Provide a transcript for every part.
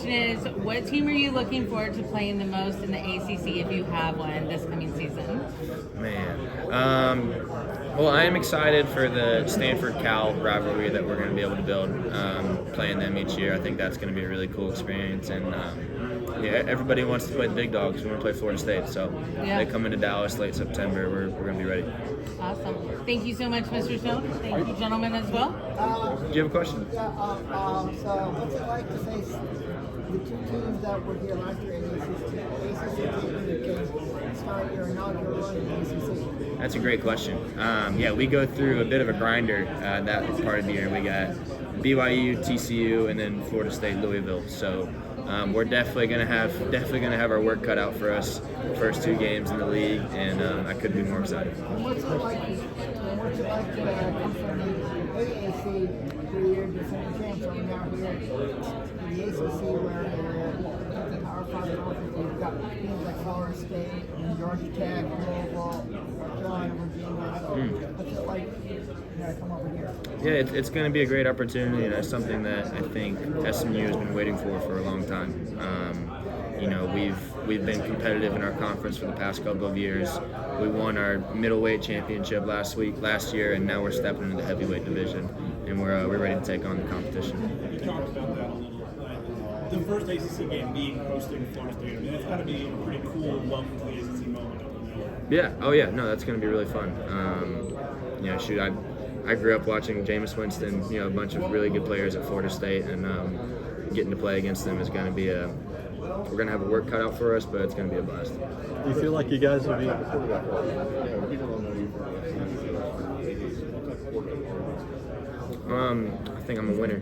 question is, what team are you looking forward to playing the most in the ACC if you have one this coming season? Man. Well, I am excited for the Stanford-Cal rivalry that we're going to be able to build, playing them each year. I think that's going to be a really cool experience. And everybody wants to play the big dogs. We want to play Florida State. So they come into Dallas late September. We're going to be ready. Awesome. Thank you so much, Mr. Stone. Thank you, gentlemen, as well. Do you have a question? So what's it like to face the two teams that were here last year in the ACC can start your inaugural run in the ACC? That's a great question. We go through a bit of a grinder that part of the year. We got BYU, TCU, and then Florida State, Louisville. So we're definitely gonna have our work cut out for us. First two games in the league, and I couldn't be more excited. What's it like to come from the AAC 3 year defending champs and now here in the ACC where the Power 5 conference, you've got teams like Florida State and Georgia Tech, Louisville, North Carolina, Virginia. So what's it like to come over here? Yeah, it's going to be a great opportunity, and that's something that I think SMU has been waiting for a long time. We've been competitive in our conference for the past couple of years. We won our middleweight championship last year, and now we're stepping into the heavyweight division, and we're ready to take on the competition. You talked about that a little bit. The first ACC game being hosting Florida State, I mean, it's got to be a pretty cool welcome to the ACC moment. Yeah. Oh yeah. No, that's going to be really fun. I grew up watching Jameis Winston. A bunch of really good players at Florida State, and getting to play against them is going to be we're going to have a work cut out for us, but it's going to be a blast. Do you feel like you guys will be at the quarterback? I think I'm a winner.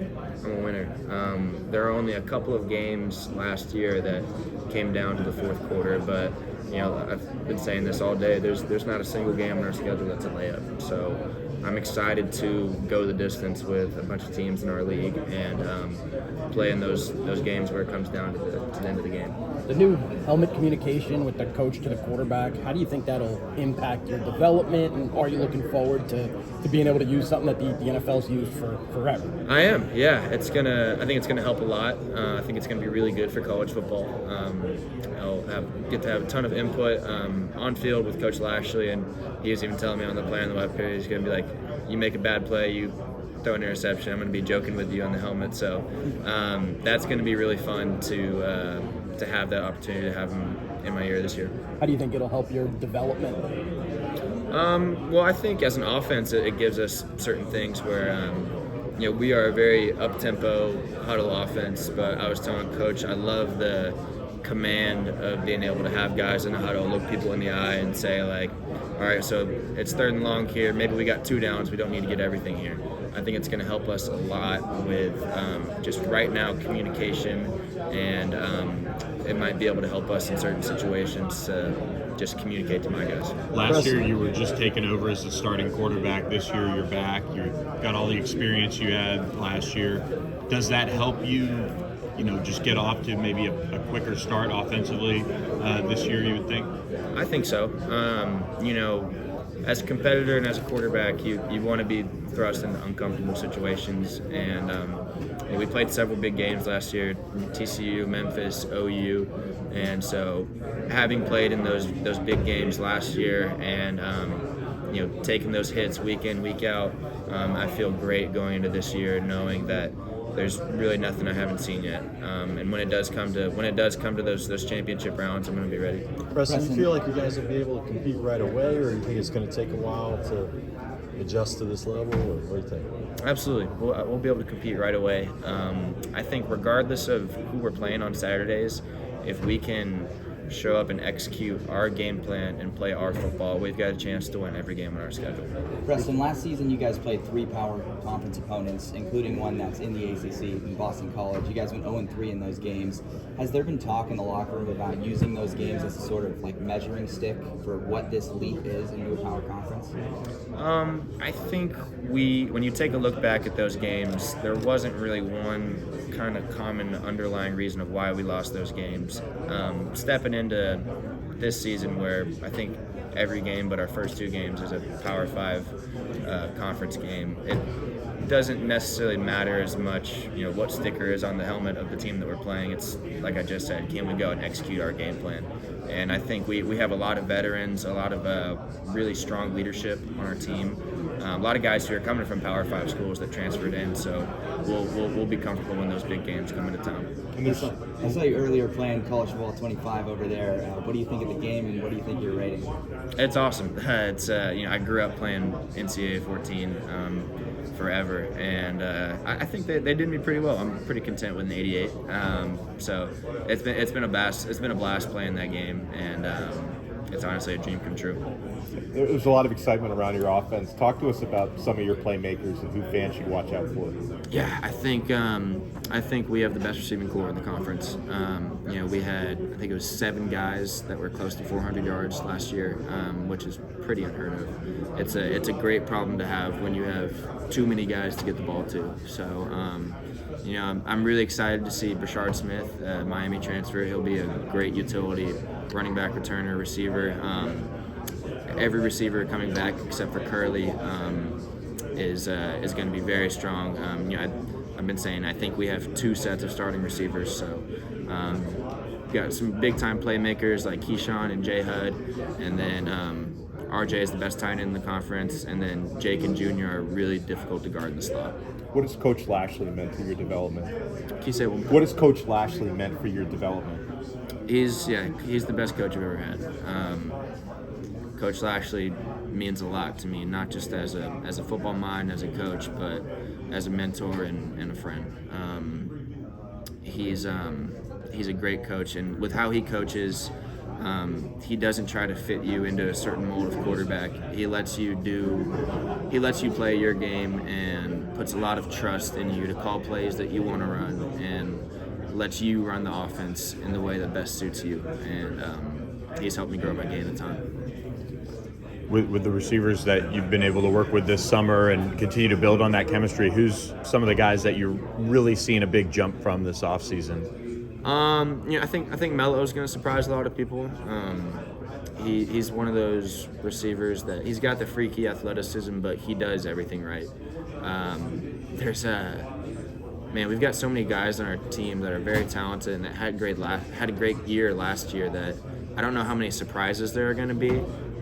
There are only a couple of games last year that came down to the fourth quarter, but I've been saying this all day. There's not a single game on our schedule that's a layup. So I'm excited to go the distance with a bunch of teams in our league and play in those games where it comes down to the end of the game. The new helmet communication with the coach to the quarterback, how do you think that'll impact your development, and are you looking forward to being able to use something that the NFL's used for forever? I am, yeah. I think it's gonna help a lot. I think it's gonna be really good for college football. I'll get to have a ton of input on field with Coach Lashley, and he was even telling me on the play on the web period, he's gonna be like, you make a bad play, you throw an interception, I'm gonna be joking with you on the helmet. So that's gonna be really fun to have that opportunity to have him in my ear this year. How do you think it'll help your development? Well, I think as an offense, it gives us certain things where we are a very up-tempo huddle offense, but I was telling Coach I love the command of being able to have guys in the huddle look people in the eye and say, like, all right, so it's 3rd and long here, maybe we got 2 downs, we don't need to get everything here. I think it's going to help us a lot with just right now communication, and it might be able to help us in certain situations to just communicate to my guys. Last year you were just taken over as the starting quarterback. This year you're back. You've got all the experience you had last year. Does that help you, just get off to maybe a quicker start offensively this year, you would think? I think so. As a competitor and as a quarterback, you want to be thrust into uncomfortable situations. And we played several big games last year, TCU, Memphis, OU. And so having played in those big games last year and, taking those hits week in, week out, I feel great going into this year knowing that there's really nothing I haven't seen yet. And when it does come to those championship rounds, I'm going to be ready. Preston, you feel like you guys will be able to compete right away, or you think it's going to take a while to adjust to this level, or what do you think? Absolutely. We'll be able to compete right away. I think regardless of who we're playing on Saturdays, if we can show up and execute our game plan and play our football, we've got a chance to win every game on our schedule. Preston, last season you guys played 3 power conference opponents, including one that's in the ACC in Boston College. You guys went 0-3 in those games. Has there been talk in the locker room about using those games as a sort of like measuring stick for what this leap is into a power conference? I think when you take a look back at those games, there wasn't really one kind of common underlying reason of why we lost those games. Stepping into this season where I think every game but our first 2 games is a Power 5 conference game, doesn't necessarily matter as much, what sticker is on the helmet of the team that we're playing. It's like I just said, can we go and execute our game plan? And I think we have a lot of veterans, a lot of really strong leadership on our team. A lot of guys who are coming from Power 5 schools that transferred in, so we'll be comfortable when those big games come into town. I saw you earlier playing college football 25 over there. What do you think of the game, and what do you think you're rating? It's awesome. It's I grew up playing NCAA 14 forever, and I think they did me pretty well. I'm pretty content with an 88. So it's been a blast. It's been a blast playing that game, and it's honestly a dream come true. There's a lot of excitement around your offense. Talk to us about some of your playmakers and who fans should watch out for. Yeah, I think we have the best receiving core in the conference. We had, I think it was 7 guys that were close to 400 yards last year, which is pretty unheard of. It's a great problem to have when you have too many guys to get the ball to. So, I'm really excited to see Brashard Smith, Miami transfer. He'll be a great utility running back, returner, receiver. Every receiver coming back except for Curley is going to be very strong. I've been saying I think we have 2 sets of starting receivers, so got some big time playmakers like Keyshawn and Jay Hud, and then RJ is the best tight end in the conference, and then Jake and Junior are really difficult to guard in the slot. What has Coach Lashley meant for your development? Can you say one more? What has Coach Lashley meant for your development? He's the best coach I've ever had. Coach Lashley means a lot to me, not just as a football mind, as a coach, but as a mentor and a friend. He's a great coach, and with how he coaches, he doesn't try to fit you into a certain mold of quarterback. He lets you play your game and puts a lot of trust in you to call plays that you want to run, and lets you run the offense in the way that best suits you. And he's helped me grow my game a ton. With the receivers that you've been able to work with this summer and continue to build on that chemistry, who's some of the guys that you're really seeing a big jump from this offseason? I think Melo's going to surprise a lot of people. He's one of those receivers that he's got the freaky athleticism, but he does everything right. We've got so many guys on our team that are very talented and that had a great year last year that I don't know how many surprises there are going to be.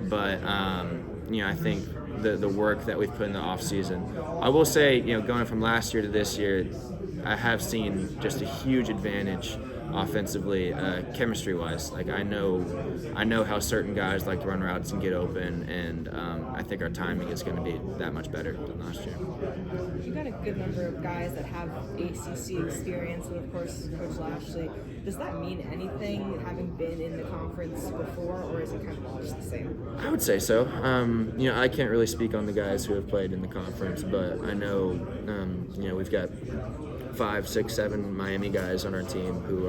But, I think the work that we've put in the offseason, I will say, going from last year to this year, I have seen just a huge advantage offensively, chemistry-wise. Like I know how certain guys like to run routes and get open, and I think our timing is going to be that much better than last year. You've got a good number of guys that have ACC experience, and of course, Coach Lashley. Does that mean anything, having been in the conference before, or is it kind of all just the same? I would say so. I can't really speak on the guys who have played in the conference, but I know, we've got 5, 6, 7 Miami guys on our team who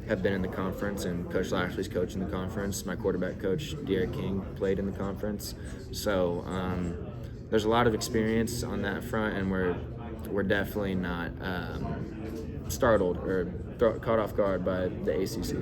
have been in the conference, and Coach Lashley's coaching the conference. My quarterback coach, De'Aaron King, played in the conference. So there's a lot of experience on that front, and we're definitely not startled or caught off guard by the ACC.